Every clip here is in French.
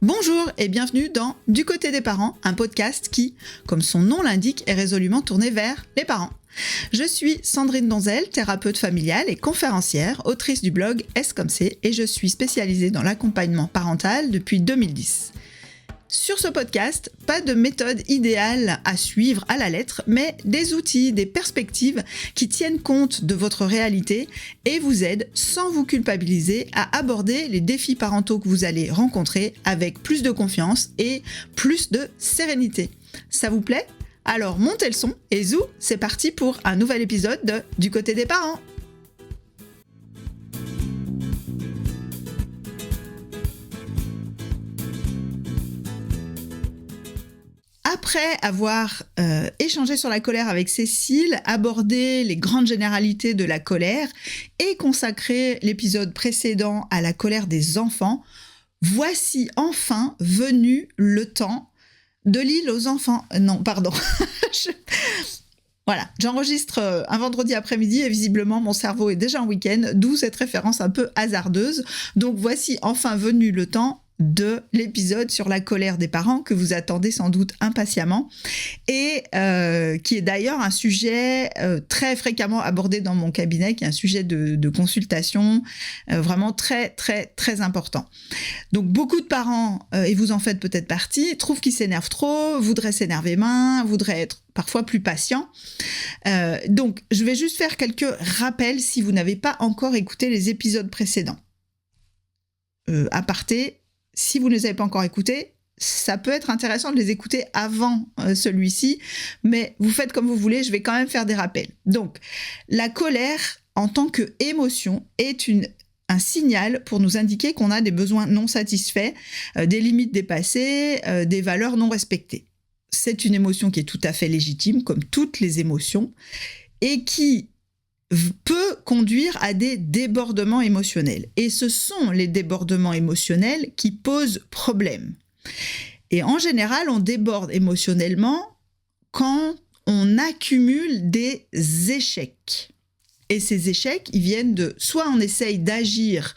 Bonjour et bienvenue dans Du côté des parents, un podcast qui, comme son nom l'indique, est résolument tourné vers les parents. Je suis Sandrine Donzel, thérapeute familiale et conférencière, autrice du blog Est-ce comme c'est, et je suis spécialisée dans l'accompagnement parental depuis 2010. Sur ce podcast, pas de méthode idéale à suivre à la lettre, mais des outils, des perspectives qui tiennent compte de votre réalité et vous aident, sans vous culpabiliser, à aborder les défis parentaux que vous allez rencontrer avec plus de confiance et plus de sérénité. Ça vous plaît ? Alors montez le son et zou, c'est parti pour un nouvel épisode de Du côté des parents. Après avoir échangé sur la colère avec Cécile, abordé les grandes généralités de la colère et consacré l'épisode précédent à la colère des enfants, voici enfin venu le temps de l'île aux enfants. Non, pardon. Voilà, j'enregistre un vendredi après-midi et visiblement mon cerveau est déjà en week-end, d'où cette référence un peu hasardeuse. Donc voici enfin venu le temps de l'épisode sur la colère des parents que vous attendez sans doute impatiemment et qui est d'ailleurs un sujet très fréquemment abordé dans mon cabinet, qui est un sujet de consultation vraiment très très très important. Donc beaucoup de parents, et vous en faites peut-être partie, trouvent qu'ils s'énervent trop, voudraient s'énerver moins, voudraient être parfois plus patients. Donc je vais juste faire quelques rappels si vous n'avez pas encore écouté les épisodes précédents. Aparté, si vous ne les avez pas encore écoutés, ça peut être intéressant de les écouter avant celui-ci, mais vous faites comme vous voulez, je vais quand même faire des rappels. Donc, la colère en tant qu'émotion est un signal pour nous indiquer qu'on a des besoins non satisfaits, des limites dépassées, des valeurs non respectées. C'est une émotion qui est tout à fait légitime, comme toutes les émotions, et qui peut conduire à des débordements émotionnels. Et ce sont les débordements émotionnels qui posent problème. Et en général, on déborde émotionnellement quand on accumule des échecs. Et ces échecs, ils viennent de soit on essaye d'agir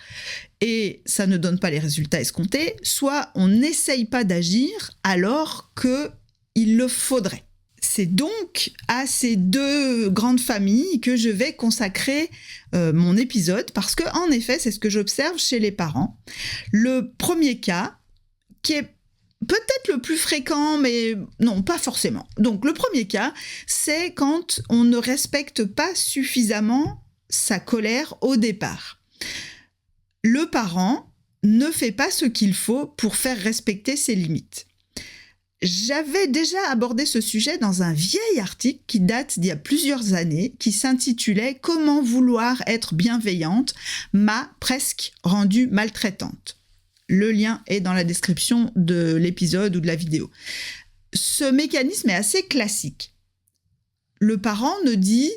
et ça ne donne pas les résultats escomptés, soit on n'essaye pas d'agir alors qu'il le faudrait. C'est donc à ces deux grandes familles que je vais consacrer mon épisode, parce que en effet, c'est ce que j'observe chez les parents. Le premier cas, qui est peut-être le plus fréquent, mais non, pas forcément. Donc le premier cas, c'est quand on ne respecte pas suffisamment sa colère au départ. Le parent ne fait pas ce qu'il faut pour faire respecter ses limites. J'avais déjà abordé ce sujet dans un vieil article qui date d'il y a plusieurs années, qui s'intitulait « Comment vouloir être bienveillante m'a presque rendue maltraitante ». Le lien est dans la description de l'épisode ou de la vidéo. Ce mécanisme est assez classique. Le parent ne dit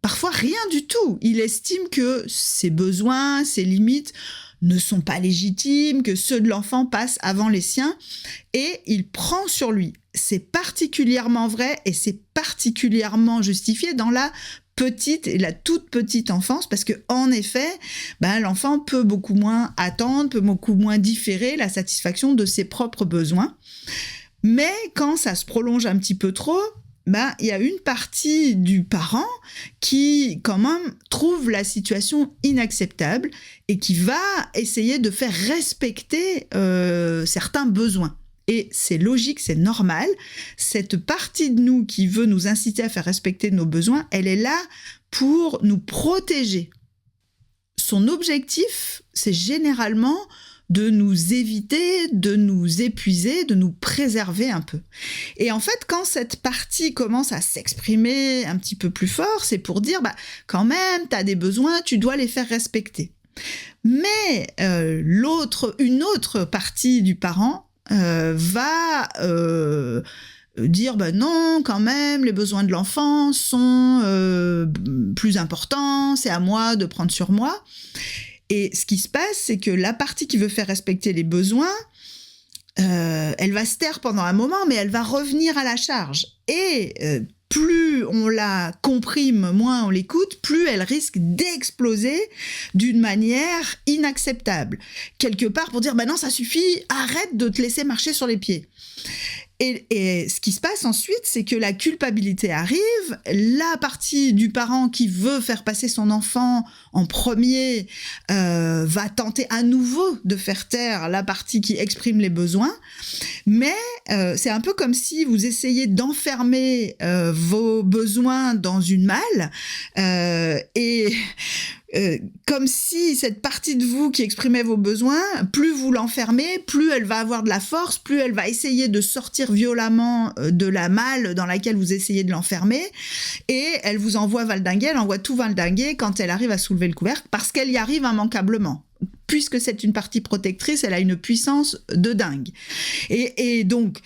parfois rien du tout. Il estime que ses besoins, ses limites ne sont pas légitimes, que ceux de l'enfant passent avant les siens, et il prend sur lui. C'est particulièrement vrai et c'est particulièrement justifié dans la toute petite enfance, parce que en effet, l'enfant peut beaucoup moins attendre, peut beaucoup moins différer la satisfaction de ses propres besoins. Mais quand ça se prolonge un petit peu trop, il y a une partie du parent qui, quand même, trouve la situation inacceptable et qui va essayer de faire respecter certains besoins. Et c'est logique, c'est normal. Cette partie de nous qui veut nous inciter à faire respecter nos besoins, elle est là pour nous protéger. Son objectif, c'est généralement de nous éviter, de nous épuiser, de nous préserver un peu. Et en fait, quand cette partie commence à s'exprimer un petit peu plus fort, c'est pour dire, quand même, t'as des besoins, tu dois les faire respecter. Mais une autre partie du parent va dire non, quand même, les besoins de l'enfant sont plus importants, c'est à moi de prendre sur moi. Et ce qui se passe, c'est que la partie qui veut faire respecter les besoins, elle va se taire pendant un moment, mais elle va revenir à la charge. Et plus on la comprime, moins on l'écoute, plus elle risque d'exploser d'une manière inacceptable. Quelque part pour dire, bah non, ça suffit, arrête de te laisser marcher sur les pieds. Et ce qui se passe ensuite, c'est que la culpabilité arrive, la partie du parent qui veut faire passer son enfant en premier va tenter à nouveau de faire taire la partie qui exprime les besoins, mais c'est un peu comme si vous essayez d'enfermer vos besoins dans une malle et comme si cette partie de vous qui exprimait vos besoins, plus vous l'enfermez, plus elle va avoir de la force, plus elle va essayer de sortir violemment de la malle dans laquelle vous essayez de l'enfermer, et elle vous envoie valdinguer, elle envoie tout valdinguer quand elle arrive à soulever le couvercle, parce qu'elle y arrive immanquablement. Puisque c'est une partie protectrice, elle a une puissance de dingue. Et donc,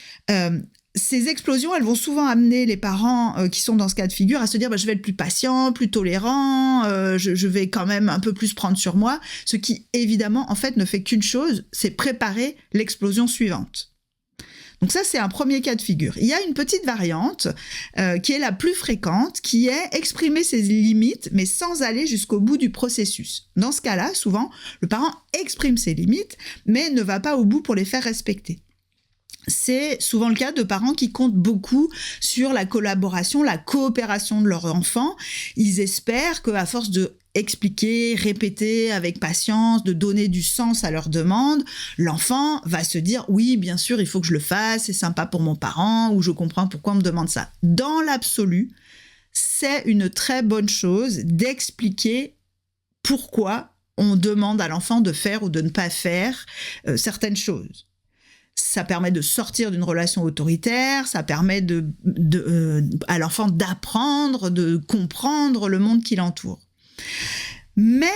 ces explosions, elles vont souvent amener les parents qui sont dans ce cas de figure à se dire je vais être plus patient, plus tolérant, je vais quand même un peu plus prendre sur moi, ce qui évidemment en fait ne fait qu'une chose, c'est préparer l'explosion suivante. Donc ça, c'est un premier cas de figure. Il y a une petite variante qui est la plus fréquente, qui est exprimer ses limites, mais sans aller jusqu'au bout du processus. Dans ce cas-là, souvent, le parent exprime ses limites, mais ne va pas au bout pour les faire respecter. C'est souvent le cas de parents qui comptent beaucoup sur la collaboration, la coopération de leur enfant. Ils espèrent qu'à force de expliquer, répéter avec patience, de donner du sens à leurs demandes, l'enfant va se dire « oui, bien sûr, il faut que je le fasse, c'est sympa pour mon parent » ou « je comprends pourquoi on me demande ça ». Dans l'absolu, c'est une très bonne chose d'expliquer pourquoi on demande à l'enfant de faire ou de ne pas faire certaines choses. Ça permet de sortir d'une relation autoritaire, ça permet à l'enfant d'apprendre, de comprendre le monde qui l'entoure. Mais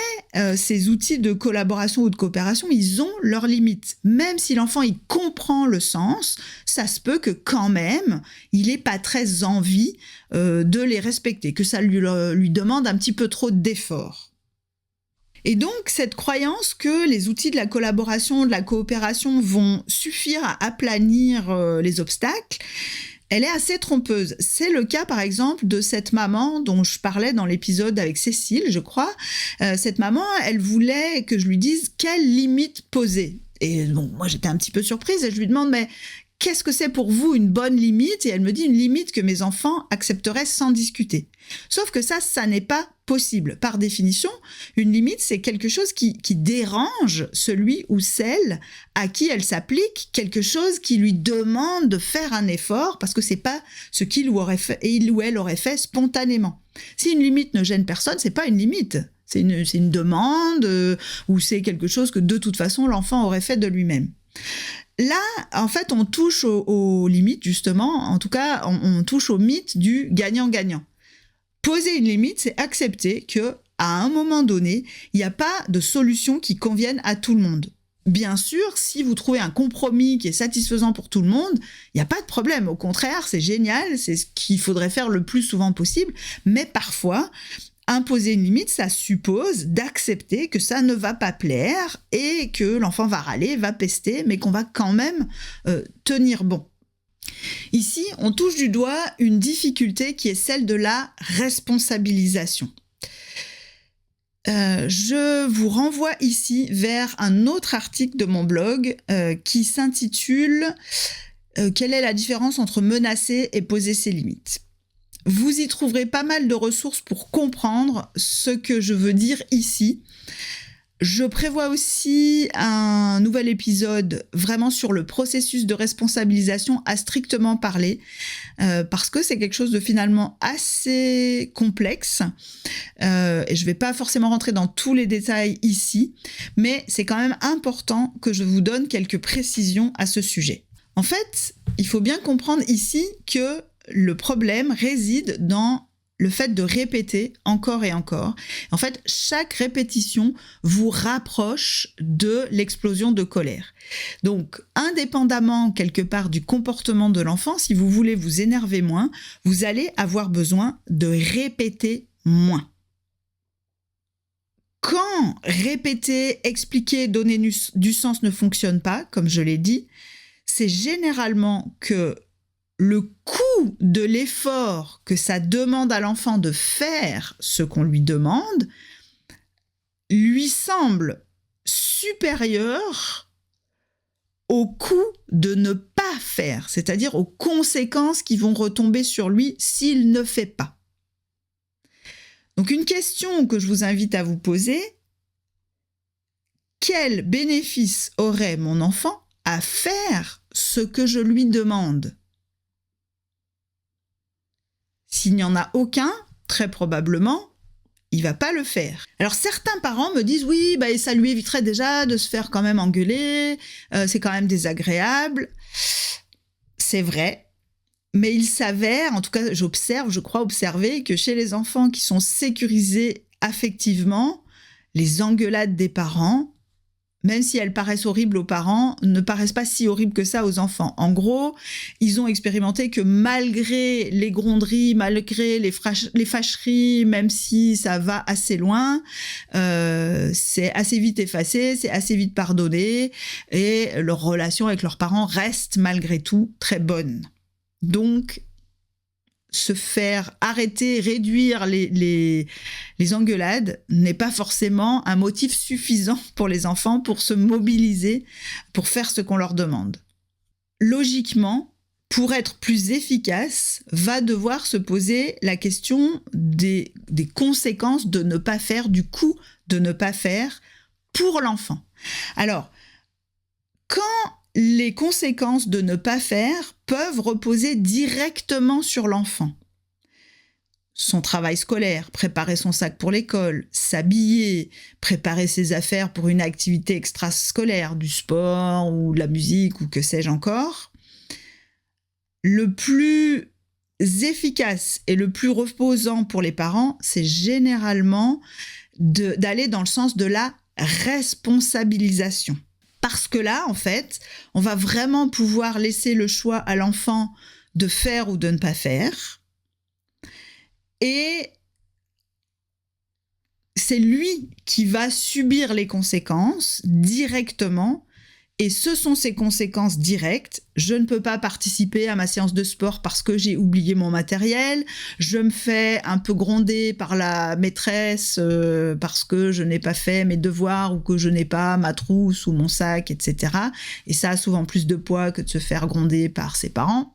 ces outils de collaboration ou de coopération, ils ont leurs limites. Même si l'enfant, il comprend le sens, ça se peut que quand même, il n'ait pas très envie de les respecter, que ça lui demande un petit peu trop d'efforts. Et donc, cette croyance que les outils de la collaboration, de la coopération vont suffire à aplanir les obstacles, elle est assez trompeuse. C'est le cas, par exemple, de cette maman dont je parlais dans l'épisode avec Cécile, je crois. Cette maman, elle voulait que je lui dise quelles limites poser. Et bon, moi, j'étais un petit peu surprise et je lui demande, mais qu'est-ce que c'est pour vous une bonne limite ? Et elle me dit une limite que mes enfants accepteraient sans discuter. Sauf que ça n'est pas possible. Par définition, une limite, c'est quelque chose qui dérange celui ou celle à qui elle s'applique, quelque chose qui lui demande de faire un effort parce que c'est pas ce qu'il ou elle aurait fait spontanément. Si une limite ne gêne personne, c'est pas une limite. C'est une demande ou c'est quelque chose que de toute façon l'enfant aurait fait de lui-même. Là, en fait, on touche aux limites, justement. En tout cas, on touche au mythe du gagnant-gagnant. Poser une limite, c'est accepter que, à un moment donné, il n'y a pas de solution qui convienne à tout le monde. Bien sûr, si vous trouvez un compromis qui est satisfaisant pour tout le monde, il n'y a pas de problème. Au contraire, c'est génial, c'est ce qu'il faudrait faire le plus souvent possible. Mais parfois, imposer une limite, ça suppose d'accepter que ça ne va pas plaire et que l'enfant va râler, va pester, mais qu'on va quand même tenir bon. Ici, on touche du doigt une difficulté qui est celle de la responsabilisation. Je vous renvoie ici vers un autre article de mon blog qui s'intitule « Quelle est la différence entre menacer et poser ses limites ?» Vous y trouverez pas mal de ressources pour comprendre ce que je veux dire ici. Je prévois aussi un nouvel épisode vraiment sur le processus de responsabilisation à strictement parler, parce que c'est quelque chose de finalement assez complexe. Et je ne vais pas forcément rentrer dans tous les détails ici, mais c'est quand même important que je vous donne quelques précisions à ce sujet. En fait, il faut bien comprendre ici que le problème réside dans le fait de répéter encore et encore. En fait, chaque répétition vous rapproche de l'explosion de colère. Donc, indépendamment quelque part du comportement de l'enfant, si vous voulez vous énerver moins, vous allez avoir besoin de répéter moins. Quand répéter, expliquer, donner du sens ne fonctionne pas, comme je l'ai dit, c'est généralement que le coût de l'effort que ça demande à l'enfant de faire ce qu'on lui demande lui semble supérieur au coût de ne pas faire, c'est-à-dire aux conséquences qui vont retomber sur lui s'il ne fait pas. Donc une question que je vous invite à vous poser, quel bénéfice aurait mon enfant à faire ce que je lui demande ? S'il n'y en a aucun, très probablement, il va pas le faire. Alors certains parents me disent oui, ça lui éviterait déjà de se faire quand même engueuler, c'est quand même désagréable. C'est vrai, mais il s'avère, en tout cas je crois observer que chez les enfants qui sont sécurisés affectivement, les engueulades des parents, même si elles paraissent horribles aux parents, ne paraissent pas si horribles que ça aux enfants. En gros, ils ont expérimenté que malgré les gronderies, malgré les fâcheries, même si ça va assez loin, c'est assez vite effacé, c'est assez vite pardonné, et leur relation avec leurs parents reste malgré tout très bonne. Donc, se faire arrêter, réduire les engueulades n'est pas forcément un motif suffisant pour les enfants pour se mobiliser, pour faire ce qu'on leur demande. Logiquement, pour être plus efficace, va devoir se poser la question des conséquences de ne pas faire, du coût de ne pas faire pour l'enfant. Alors, quand les conséquences de ne pas faire peuvent reposer directement sur l'enfant. Son travail scolaire, préparer son sac pour l'école, s'habiller, préparer ses affaires pour une activité extrascolaire, du sport ou de la musique ou que sais-je encore. Le plus efficace et le plus reposant pour les parents, c'est généralement d'aller dans le sens de la responsabilisation. Parce que là, en fait, on va vraiment pouvoir laisser le choix à l'enfant de faire ou de ne pas faire. Et c'est lui qui va subir les conséquences directement. Et ce sont ces conséquences directes. Je ne peux pas participer à ma séance de sport parce que j'ai oublié mon matériel. Je me fais un peu gronder par la maîtresse parce que je n'ai pas fait mes devoirs ou que je n'ai pas ma trousse ou mon sac, etc. Et ça a souvent plus de poids que de se faire gronder par ses parents.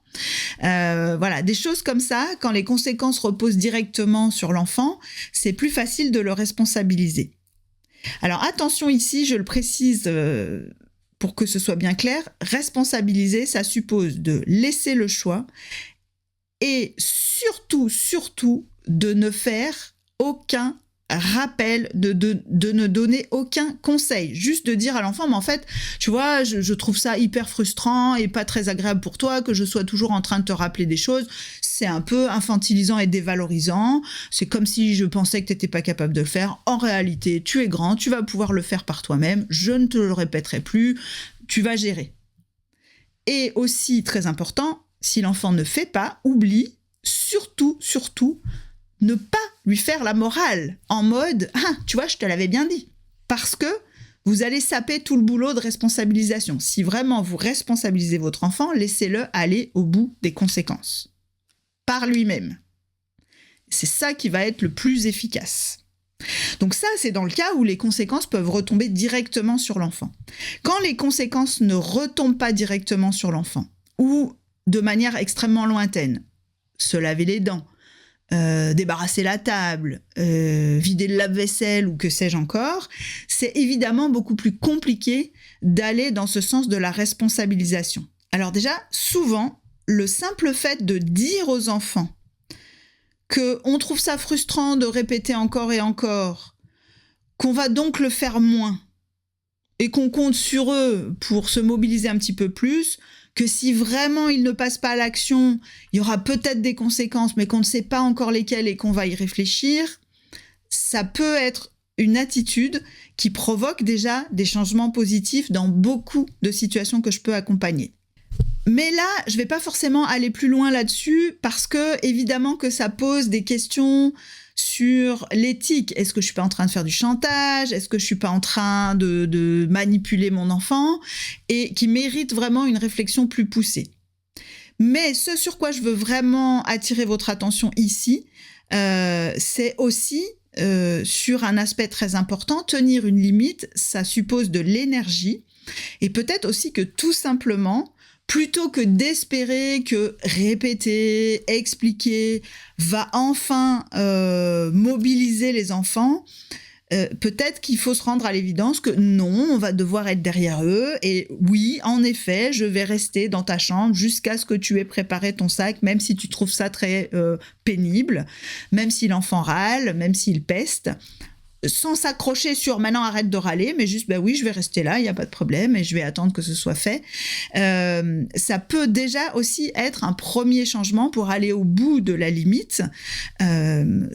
Voilà, des choses comme ça, quand les conséquences reposent directement sur l'enfant, c'est plus facile de le responsabiliser. Alors attention ici, je le précise pour que ce soit bien clair, responsabiliser, ça suppose de laisser le choix et surtout, de ne faire aucun rappel, de ne donner aucun conseil. Juste de dire à l'enfant, mais en fait, tu vois, je trouve ça hyper frustrant et pas très agréable pour toi que je sois toujours en train de te rappeler des choses. C'est un peu infantilisant et dévalorisant. C'est comme si je pensais que tu n'étais pas capable de le faire. En réalité, tu es grand, tu vas pouvoir le faire par toi-même. Je ne te le répéterai plus. Tu vas gérer. Et aussi, très important, si l'enfant ne fait pas, oublie, surtout, ne pas lui faire la morale en mode « Ah, tu vois, je te l'avais bien dit ». Parce que vous allez saper tout le boulot de responsabilisation. Si vraiment vous responsabilisez votre enfant, laissez-le aller au bout des conséquences. Par lui-même. C'est ça qui va être le plus efficace. Donc ça, c'est dans le cas où les conséquences peuvent retomber directement sur l'enfant. Quand les conséquences ne retombent pas directement sur l'enfant, ou de manière extrêmement lointaine, se laver les dents, débarrasser la table, vider le lave-vaisselle ou que sais-je encore, c'est évidemment beaucoup plus compliqué d'aller dans ce sens de la responsabilisation. Alors déjà, souvent, le simple fait de dire aux enfants qu'on trouve ça frustrant de répéter encore et encore, qu'on va donc le faire moins, et qu'on compte sur eux pour se mobiliser un petit peu plus, que si vraiment ils ne passent pas à l'action, il y aura peut-être des conséquences, mais qu'on ne sait pas encore lesquelles et qu'on va y réfléchir, ça peut être une attitude qui provoque déjà des changements positifs dans beaucoup de situations que je peux accompagner. Mais là, je ne vais pas forcément aller plus loin là-dessus parce que, évidemment, que ça pose des questions sur l'éthique. Est-ce que je ne suis pas en train de faire du chantage ? Est-ce que je ne suis pas en train de manipuler mon enfant ? Et qui mérite vraiment une réflexion plus poussée. Mais ce sur quoi je veux vraiment attirer votre attention ici, c'est aussi sur un aspect très important. Tenir une limite, ça suppose de l'énergie et peut-être aussi que tout simplement, plutôt que d'espérer que répéter, expliquer va enfin mobiliser les enfants, peut-être qu'il faut se rendre à l'évidence que non, on va devoir être derrière eux. Et oui, en effet, je vais rester dans ta chambre jusqu'à ce que tu aies préparé ton sac, même si tu trouves ça très pénible, même si l'enfant râle, même s'il peste. Sans s'accrocher sur maintenant arrête de râler, mais juste oui, je vais rester là, il n'y a pas de problème et je vais attendre que ce soit fait. Ça peut déjà aussi être un premier changement pour aller au bout de la limite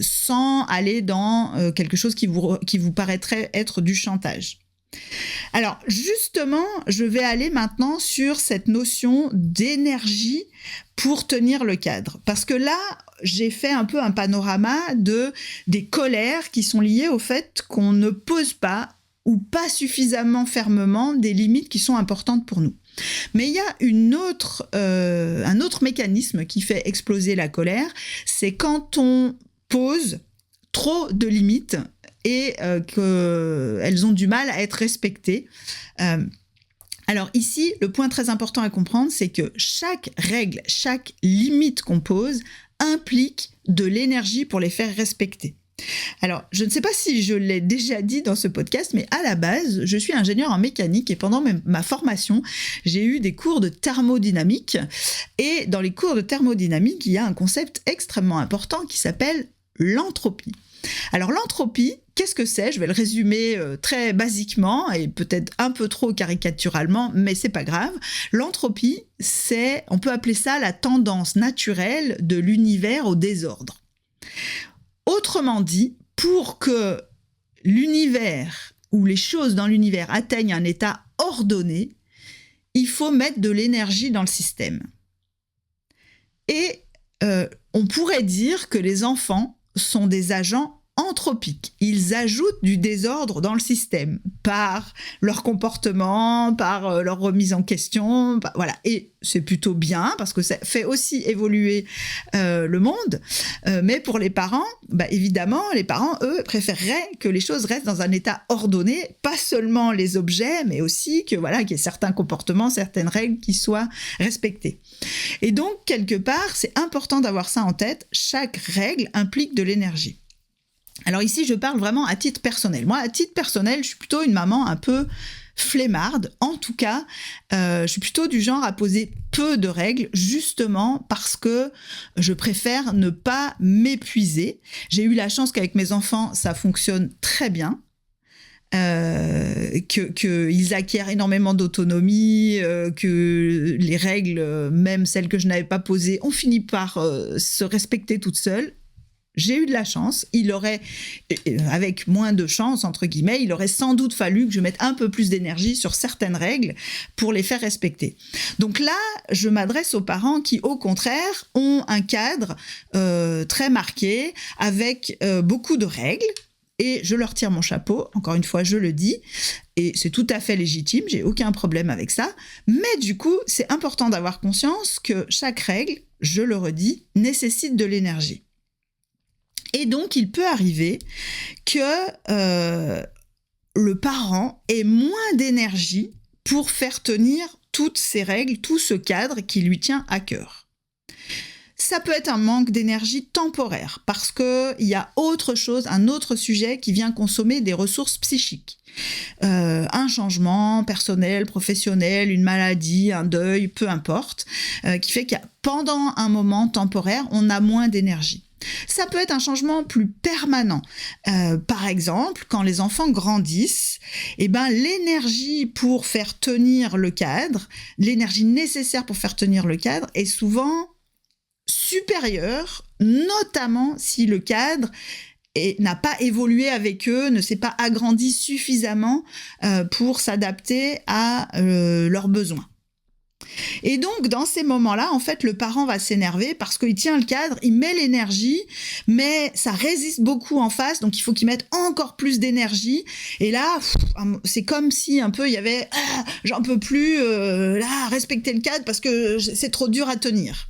sans aller dans quelque chose qui vous paraîtrait être du chantage. Alors justement, je vais aller maintenant sur cette notion d'énergie pour tenir le cadre. Parce que là, j'ai fait un peu un panorama des colères qui sont liées au fait qu'on ne pose pas ou pas suffisamment fermement des limites qui sont importantes pour nous. Mais il y a un autre mécanisme qui fait exploser la colère, c'est quand on pose trop de limites et qu'elles ont du mal à être respectées. Alors ici, le point très important à comprendre, c'est que chaque règle, chaque limite qu'on pose implique de l'énergie pour les faire respecter. Alors, je ne sais pas si je l'ai déjà dit dans ce podcast, mais à la base, je suis ingénieure en mécanique et pendant ma formation, j'ai eu des cours de thermodynamique. Et dans les cours de thermodynamique, il y a un concept extrêmement important qui s'appelle l'entropie. Alors l'entropie, qu'est-ce que c'est ? Je vais le résumer très basiquement et peut-être un peu trop caricaturalement, mais c'est pas grave. L'entropie, on peut appeler ça la tendance naturelle de l'univers au désordre. Autrement dit, pour que l'univers ou les choses dans l'univers atteignent un état ordonné, il faut mettre de l'énergie dans le système. Et on pourrait dire que les enfants sont des agents anthropiques. Ils ajoutent du désordre dans le système par leur comportement, par leur remise en question, voilà. Et c'est plutôt bien parce que ça fait aussi évoluer le monde. Mais pour les parents, évidemment, les parents, eux, préféreraient que les choses restent dans un état ordonné, pas seulement les objets, mais aussi qu'il y ait certains comportements, certaines règles qui soient respectées. Et donc, quelque part, c'est important d'avoir ça en tête. Chaque règle implique de l'énergie. Alors ici, je parle vraiment à titre personnel. Moi, à titre personnel, je suis plutôt une maman un peu flemmarde. En tout cas, je suis plutôt du genre à poser peu de règles, justement parce que je préfère ne pas m'épuiser. J'ai eu la chance qu'avec mes enfants, ça fonctionne très bien. Qu'ils acquièrent énormément d'autonomie, que les règles, même celles que je n'avais pas posées, ont fini par se respecter toutes seules. J'ai eu de la chance, il aurait, avec moins de chance, entre guillemets, il aurait sans doute fallu que je mette un peu plus d'énergie sur certaines règles pour les faire respecter. Donc là, je m'adresse aux parents qui, au contraire, ont un cadre très marqué, avec beaucoup de règles, et je leur tire mon chapeau, encore une fois, je le dis, et c'est tout à fait légitime, j'ai aucun problème avec ça, mais du coup, c'est important d'avoir conscience que chaque règle, je le redis, nécessite de l'énergie. Et donc, il peut arriver que le parent ait moins d'énergie pour faire tenir toutes ces règles, tout ce cadre qui lui tient à cœur. Ça peut être un manque d'énergie temporaire parce qu'il y a autre chose, un autre sujet qui vient consommer des ressources psychiques. Un changement personnel, professionnel, une maladie, un deuil, peu importe, qui fait que pendant un moment temporaire, on a moins d'énergie. Ça peut être un changement plus permanent. Par exemple, quand les enfants grandissent, l'énergie pour faire tenir le cadre, l'énergie nécessaire pour faire tenir le cadre est souvent supérieure, notamment si le cadre n'a pas évolué avec eux, ne s'est pas agrandi suffisamment pour s'adapter à leurs besoins. Et donc, dans ces moments-là, en fait, le parent va s'énerver parce qu'il tient le cadre, il met l'énergie, mais ça résiste beaucoup en face, donc il faut qu'il mette encore plus d'énergie. Et là, c'est comme si un peu il y avait « j'en peux plus, là, respecter le cadre parce que c'est trop dur à tenir ».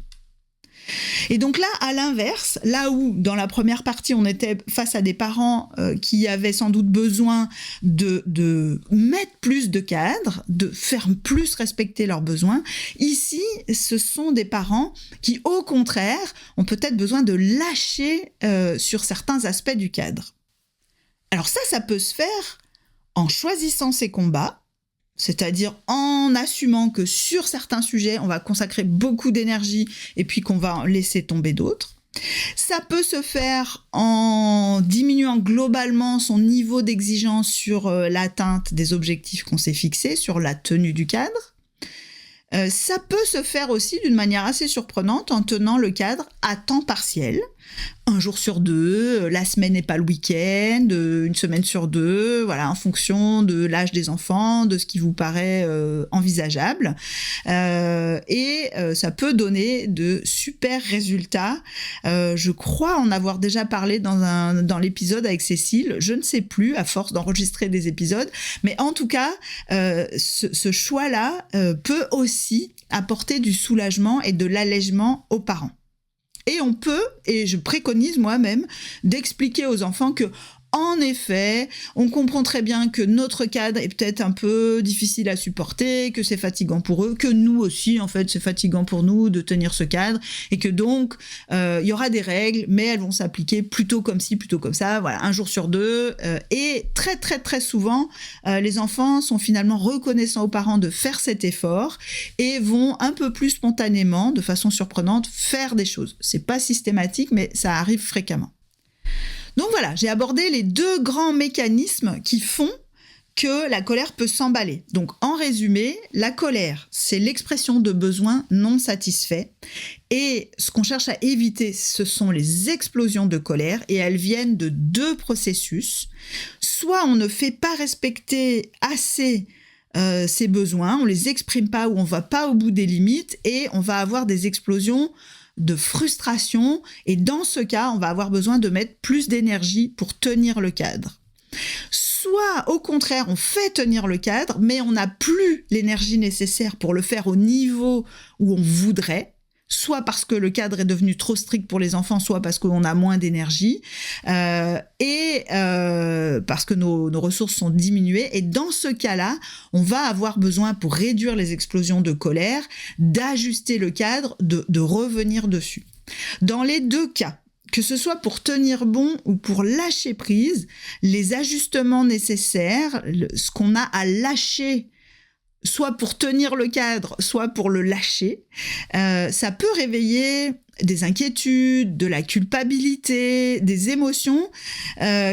Et donc là, à l'inverse, là où dans la première partie, on était face à des parents qui avaient sans doute besoin de mettre plus de cadres, de faire plus respecter leurs besoins, ici, ce sont des parents qui, au contraire, ont peut-être besoin de lâcher sur certains aspects du cadre. Alors ça peut se faire en choisissant ses combats, c'est-à-dire en assumant que sur certains sujets, on va consacrer beaucoup d'énergie et puis qu'on va en laisser tomber d'autres. Ça peut se faire en diminuant globalement son niveau d'exigence sur l'atteinte des objectifs qu'on s'est fixés, sur la tenue du cadre. Ça peut se faire aussi d'une manière assez surprenante en tenant le cadre à temps partiel. 1 jour sur 2, la semaine et pas le week-end, 1 semaine sur 2, voilà, en fonction de l'âge des enfants, de ce qui vous paraît envisageable. Et ça peut donner de super résultats. Je crois en avoir déjà parlé dans l'épisode avec Cécile, je ne sais plus, à force d'enregistrer des épisodes, mais en tout cas, ce choix-là peut aussi apporter du soulagement et de l'allègement aux parents. Et on peut, et je préconise moi-même, d'expliquer aux enfants que, en effet, on comprend très bien que notre cadre est peut-être un peu difficile à supporter, que c'est fatigant pour eux, que nous aussi, en fait, c'est fatigant pour nous de tenir ce cadre, et que donc, il y aura des règles, mais elles vont s'appliquer plutôt comme ci, plutôt comme ça, voilà, 1 jour sur 2, et très, très, très souvent, les enfants sont finalement reconnaissants aux parents de faire cet effort, et vont un peu plus spontanément, de façon surprenante, faire des choses. C'est pas systématique, mais ça arrive fréquemment. Donc voilà, j'ai abordé les 2 grands mécanismes qui font que la colère peut s'emballer. Donc en résumé, la colère, c'est l'expression de besoins non satisfaits. Et ce qu'on cherche à éviter, ce sont les explosions de colère, et elles viennent de 2 processus. Soit on ne fait pas respecter assez ces besoins, on les exprime pas ou on va pas au bout des limites, et on va avoir des explosions de frustration, et dans ce cas, on va avoir besoin de mettre plus d'énergie pour tenir le cadre. Soit, au contraire, on fait tenir le cadre, mais on n'a plus l'énergie nécessaire pour le faire au niveau où on voudrait, soit parce que le cadre est devenu trop strict pour les enfants, soit parce qu'on a moins d'énergie, et parce que nos ressources sont diminuées. Et dans ce cas-là, on va avoir besoin, pour réduire les explosions de colère, d'ajuster le cadre, de revenir dessus. Dans les 2 cas, que ce soit pour tenir bon ou pour lâcher prise, les ajustements nécessaires, ce qu'on a à lâcher, soit pour tenir le cadre, soit pour le lâcher, ça peut réveiller des inquiétudes, de la culpabilité, des émotions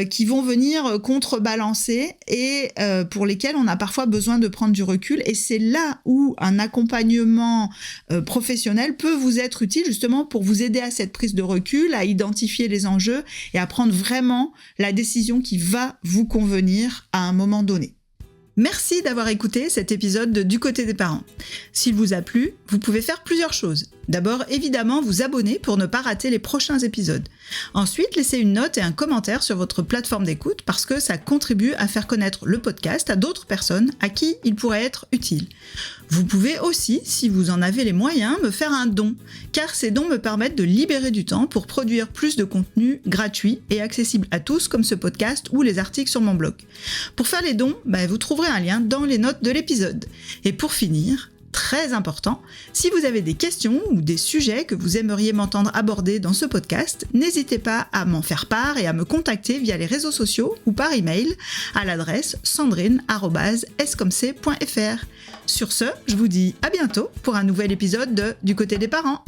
qui vont venir contrebalancer et pour lesquelles on a parfois besoin de prendre du recul. Et c'est là où un accompagnement professionnel peut vous être utile, justement pour vous aider à cette prise de recul, à identifier les enjeux et à prendre vraiment la décision qui va vous convenir à un moment donné. Merci d'avoir écouté cet épisode de Du côté des parents. S'il vous a plu, vous pouvez faire plusieurs choses. D'abord, évidemment, vous abonner pour ne pas rater les prochains épisodes. Ensuite, laissez une note et un commentaire sur votre plateforme d'écoute parce que ça contribue à faire connaître le podcast à d'autres personnes à qui il pourrait être utile. Vous pouvez aussi, si vous en avez les moyens, me faire un don, car ces dons me permettent de libérer du temps pour produire plus de contenu gratuit et accessible à tous comme ce podcast ou les articles sur mon blog. Pour faire les dons, vous trouverez un lien dans les notes de l'épisode. Et pour finir, très important, si vous avez des questions ou des sujets que vous aimeriez m'entendre aborder dans ce podcast, n'hésitez pas à m'en faire part et à me contacter via les réseaux sociaux ou par email à l'adresse sandrine@scomc.fr. Sur ce, je vous dis à bientôt pour un nouvel épisode de Du côté des parents.